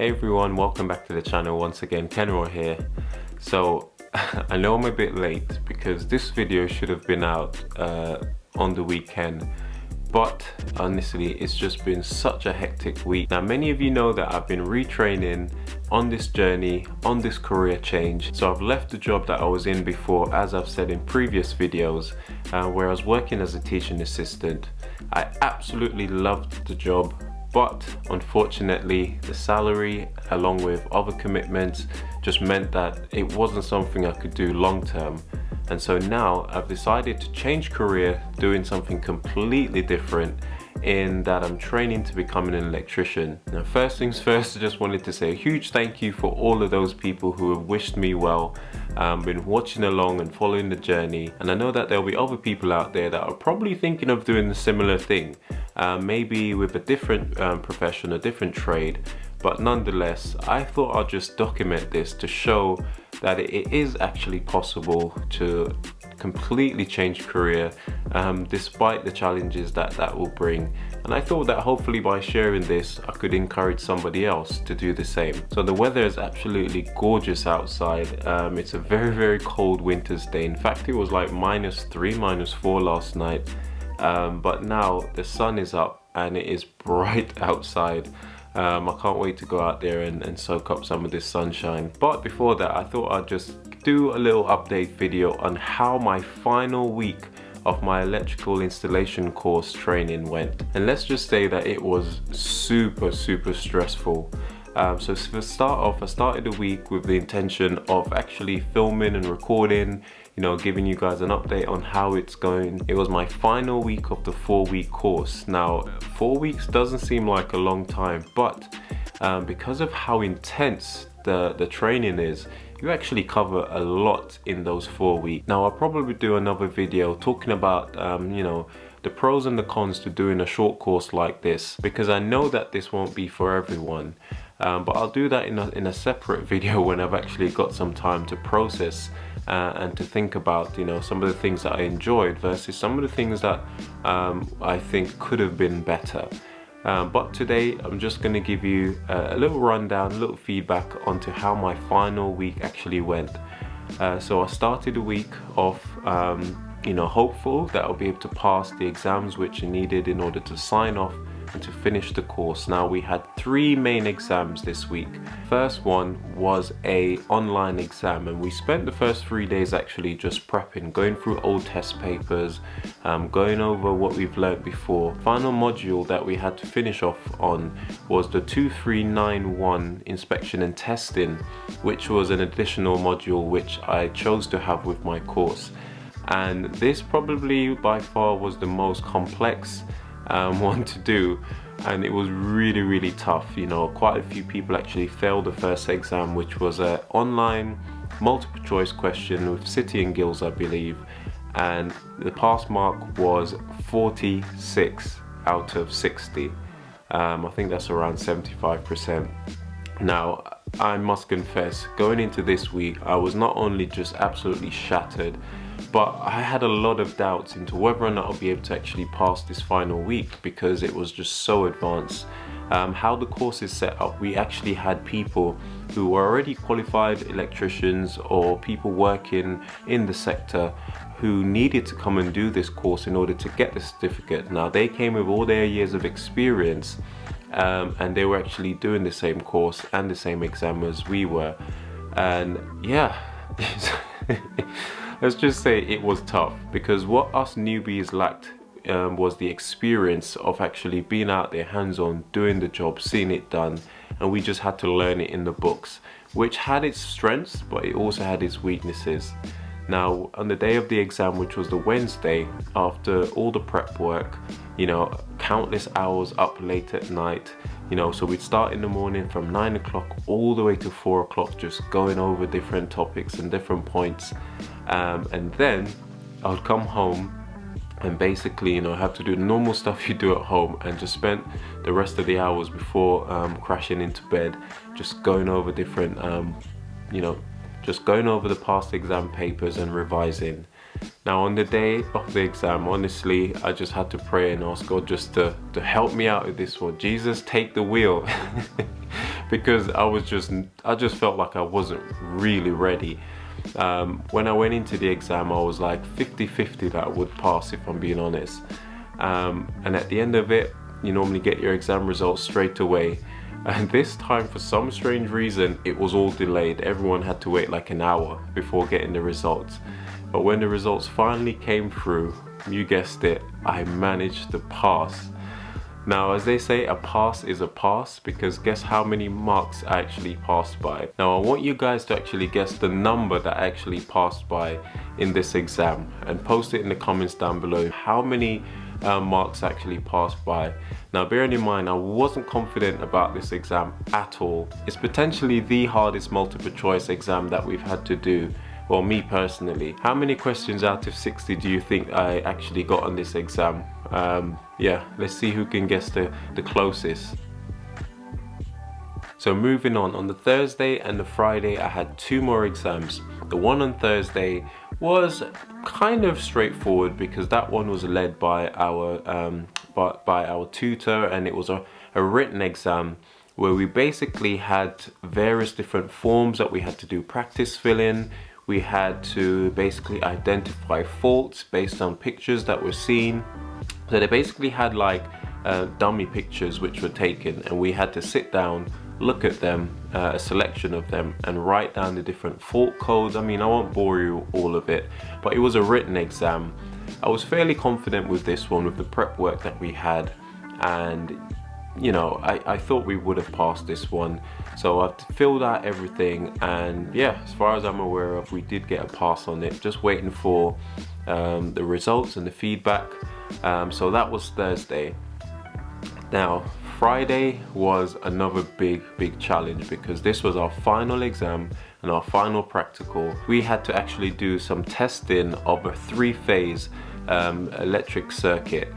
Hey everyone, welcome back to the channel once again. Kenroy here. So I know I'm a bit late because this video should have been out on the weekend, but honestly it's just been such a hectic week. Now many of you know that I've been retraining on this journey, on this career change. So I've left the job that I was in before, as I've said in previous videos, where I was working as a teaching assistant. I absolutely loved the job, but unfortunately the salary along with other commitments just meant that it wasn't something I could do long term. And so now I've decided to change career, doing something completely different, in that I'm training to become an electrician. Now first things first, I just wanted to say a huge thank you for all of those people who have wished me well, been watching along and following the journey. And I know that there'll be other people out there that are probably thinking of doing a similar thing, maybe with a different profession, a different trade. But nonetheless, I thought I'd just document this to show that it is actually possible to completely change career, despite the challenges that will bring. And I thought that hopefully by sharing this, I could encourage somebody else to do the same. So the weather is absolutely gorgeous outside. It's a very cold winter's day. In fact, it was like -3, -4 last night. But now the sun is up and it is bright outside. I can't wait to go out there and soak up some of this sunshine. But before that, I thought I'd just do a little update video on how my final week of my electrical installation course training went. And let's just say that it was super stressful. So to start off, I started the week with the intention of actually filming and recording, you know, giving you guys an update on how it's going. It was my final week of the 4-week course. Now 4 weeks doesn't seem like a long time, but because of how intense the training is, you actually cover a lot in those 4 weeks. Now I'll probably do another video talking about you know, the pros and the cons to doing a short course like this, because I know that this won't be for everyone. But I'll do that in a separate video when I've actually got some time to process and to think about, you know, some of the things that I enjoyed versus some of the things that I think could have been better. But today I'm just going to give you a little rundown, a little feedback onto how my final week actually went. So I started the week off you know, hopeful that I'll be able to pass the exams which are needed in order to sign off and to finish the course. Now we had 3 main exams this week. First one was a online exam, and we spent the first 3 days actually just prepping, going through old test papers, going over what we've learned before. Final module that we had to finish off on was the 2391 inspection and testing, which was an additional module which I chose to have with my course. And this probably by far was the most complex one to do, and it was really tough. You know, quite a few people actually failed the first exam, which was an online multiple choice question with City and Guilds, I believe, and the pass mark was 46 out of 60. I think that's around 75%. Now I must confess, going into this week I was not only just absolutely shattered, but I had a lot of doubts into whether or not I'll be able to actually pass this final week, because it was just so advanced. How the course is set up, we actually had people who were already qualified electricians or people working in the sector who needed to come and do this course in order to get the certificate. Now they came with all their years of experience, and they were actually doing the same course and the same exam as we were. And yeah, let's just say it was tough, because what us newbies lacked was the experience of actually being out there hands-on, doing the job, seeing it done, and we just had to learn it in the books, which had its strengths but it also had its weaknesses. Now on the day of the exam, which was the Wednesday, after all the prep work, you know, countless hours up late at night, you know, so we'd start in the morning from 9 o'clock all the way to 4 o'clock, just going over different topics and different points, and then I would come home and basically, you know, have to do the normal stuff you do at home, and just spent the rest of the hours before crashing into bed just going over different you know, just going over the past exam papers and revising. Now on the day of the exam, honestly, I just had to pray and ask God just to help me out with this one. Jesus, take the wheel. because I just felt like I wasn't really ready. When I went into the exam, I was like 50-50 that I would pass, if I'm being honest. And at the end of it, you normally get your exam results straight away. And this time, for some strange reason, it was all delayed. Everyone had to wait like an hour before getting the results. But when the results finally came through, you guessed it, I managed to pass. Now, as they say, a pass is a pass, because guess how many marks I actually passed by? Now, I want you guys to actually guess the number that I actually passed by in this exam, and post it in the comments down below. How many marks I actually passed by? Now, bearing in mind, I wasn't confident about this exam at all. It's potentially the hardest multiple choice exam that we've had to do. Well, me personally. How many questions out of 60 do you think I actually got on this exam? Yeah, let's see who can guess the closest. So moving on the Thursday and the Friday, I had 2 more exams. The one on Thursday was kind of straightforward, because that one was led by our tutor, and it was a written exam where we basically had various different forms that we had to do practice fill in. We had to basically identify faults based on pictures that were seen. So they basically had like dummy pictures which were taken, and we had to sit down, look at them, a selection of them, and write down the different fault codes. I mean, I won't bore you all of it, but it was a written exam. I was fairly confident with this one, with the prep work that we had, and you know, I thought we would have passed this one. So I've filled out everything, and yeah, as far as I'm aware of, we did get a pass on it. Just waiting for the results and the feedback. So that was Thursday. Now, Friday was another big challenge, because this was our final exam and our final practical. We had to actually do some testing of a 3-phase electric circuit.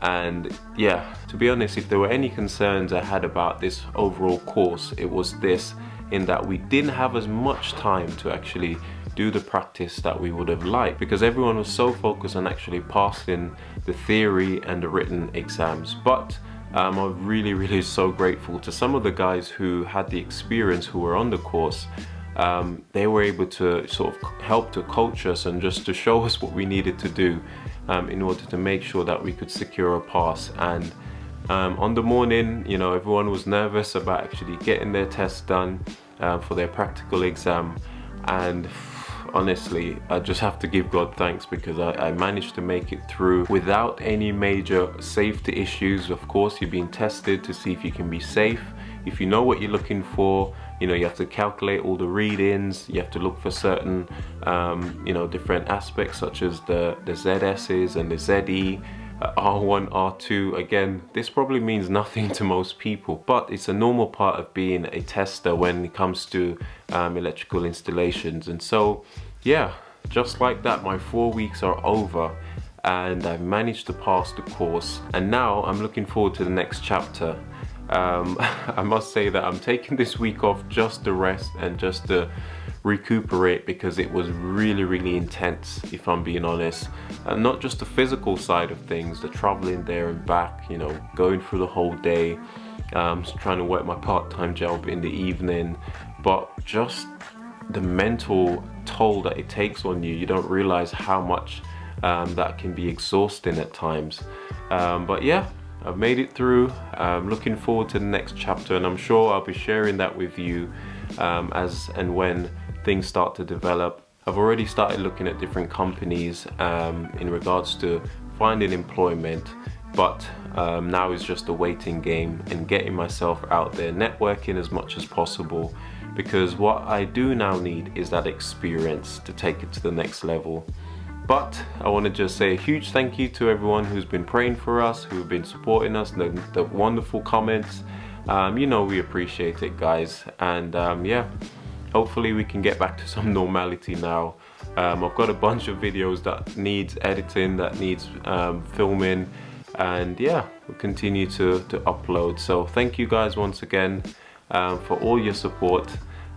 And yeah, to be honest, if there were any concerns I had about this overall course, it was this, in that we didn't have as much time to actually do the practice that we would have liked, because everyone was so focused on actually passing the theory and the written exams. But I'm really so grateful to some of the guys who had the experience, who were on the course. They were able to sort of help to coach us and just to show us what we needed to do in order to make sure that we could secure a pass. And on the morning, you know, everyone was nervous about actually getting their tests done for their practical exam. And honestly, I just have to give God thanks, because I managed to make it through without any major safety issues. Of course, you're being tested to see if you can be safe. If you know what you're looking for, you know, you have to calculate all the readings, you have to look for certain, you know, different aspects, such as the ZS's and the ZE, R1, R2. Again, this probably means nothing to most people, but it's a normal part of being a tester when it comes to electrical installations. And so, yeah, just like that, my 4 weeks are over, and I've managed to pass the course. And now I'm looking forward to the next chapter. I must say that I'm taking this week off just to rest and just to recuperate, because it was really intense, if I'm being honest. And not just the physical side of things, the traveling there and back, you know, going through the whole day, trying to work my part-time job in the evening, but just the mental toll that it takes on you. You don't realize how much that can be exhausting at times. But yeah, I've made it through. I'm looking forward to the next chapter, and I'm sure I'll be sharing that with you as and when things start to develop. I've already started looking at different companies in regards to finding employment, but now is just a waiting game and getting myself out there, networking as much as possible, because what I do now need is that experience to take it to the next level. But I want to just say a huge thank you to everyone who's been praying for us, who've been supporting us, the wonderful comments. You know, we appreciate it, guys. And yeah, hopefully we can get back to some normality now. I've got a bunch of videos that needs editing, that needs filming, and yeah, we'll continue to upload. So thank you guys once again for all your support.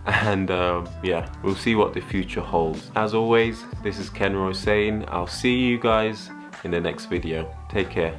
And yeah, we'll see what the future holds. As always, this is Kenroy saying I'll see you guys in the next video. Take care.